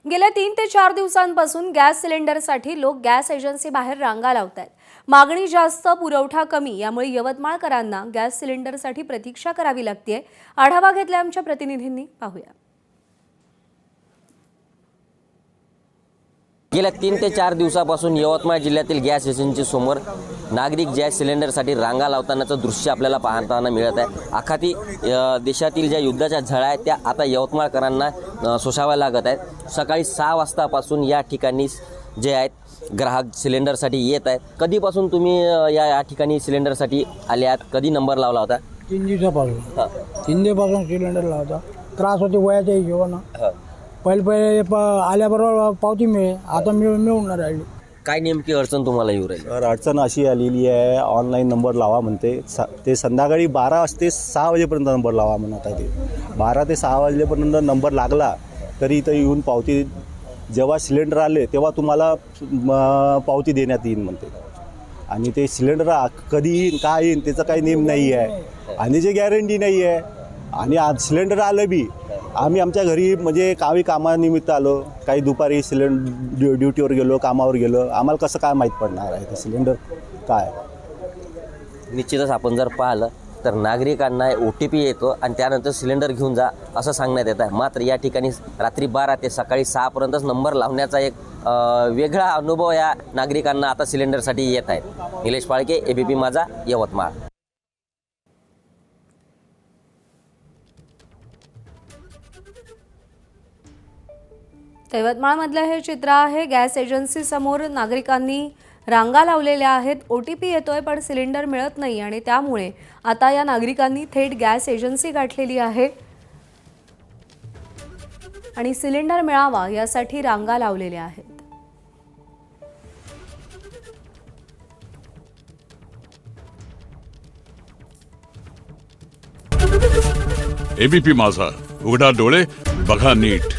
गेल्या 3 ते 4 दिवसांपासून गॅस सिलेंडरसाठी लोक गॅस एजन्सी बाहेर रांगा लावतायत। मागणी जास्त, पुरवठा कमी, यामुळे यवतमाळकरांना गॅस सिलेंडरसाठी प्रतीक्षा करावी लागते। आढावा घेतला आमच्या प्रतिनिधींनी, पाहूया। गेल्या 3 ते 4 दिवसापासून यवतमाळ जिल्ह्यातील गॅस एजन्सी समोर नागरिक गॅस सिलेंडरसाठी रांगा लावतानाचं दृश्य आपल्याला पाहताना मिळत आहे। आखाती देशातील ज्या युद्धाच्या झळा आहेत त्या आता यवतमाळकरांना सोसाव्या लागत आहेत। सकाळी 6 वाजतापासून या ठिकाणी जे आहेत ग्राहक सिलेंडरसाठी येत आहेत। कधीपासून तुम्ही या ठिकाणी सिलेंडरसाठी आले आहात? कधी नंबर लावला होता? 3 दिवसापासून 3 दिवसापासून सिलेंडर लावता। त्रास होते वयाच्या हिशोबानं। पहिले आल्याबरोबर पावती मिळे, आता मिळून राहिली। काय नेमकी अडचण तुम्हाला येऊ राहिली? तर अडचण अशी आलेली आहे, ऑनलाईन नंबर लावा म्हणते। ते संध्याकाळी 12 ते 6 वाजेपर्यंत नंबर लावा म्हणत आहे। ते 12 ते 6 वाजेपर्यंत नंबर लागला तरी इथं येऊन पावती, जेव्हा सिलेंडर आले तेव्हा तुम्हाला पावती देण्यात येईल म्हणते। आणि ते सिलेंडर कधी येईल, काय येईल त्याचं काही नेम नाही आहे आणि जे गॅरंटी नाही आहे। आणि आज सिलेंडर आलं बी, आम्ही आमच्या घरी म्हणजे कामानिमित्त आलो, काही दुपारी सिलेंडर ड्युटीवर गेलो, कामावर गेलो, आम्हाला कसं काय माहीत पडणार आहे ते सिलेंडर काय? निश्चितच आपण जर पाहिलं तर नागरिकांना OTP येतो आणि त्यानंतर सिलेंडर घेऊन जा असं सांगण्यात येत आहे। मात्र या ठिकाणी रात्री 12 ते सकाळी 6 पर्यंतच नंबर लावण्याचा एक वेगळा अनुभव या नागरिकांना आता सिलेंडरसाठी येत आहे। निलेश फाळके, ABP माझा, यवतमाळ। यवतमाळमधलं हे चित्र आहे। गॅस एजन्सी समोर नागरिकांनी रांगा लावलेल्या आहेत। OTP येतोय पण सिलेंडर मिळत नाही आणि त्यामुळे आता या नागरिकांनी थेट गॅस एजन्सी गाठलेली आहे आणि सिलेंडर मिळावा यासाठी रांगा लावलेल्या आहेत। ABP माझा, उघडा डोळे बघा नीट।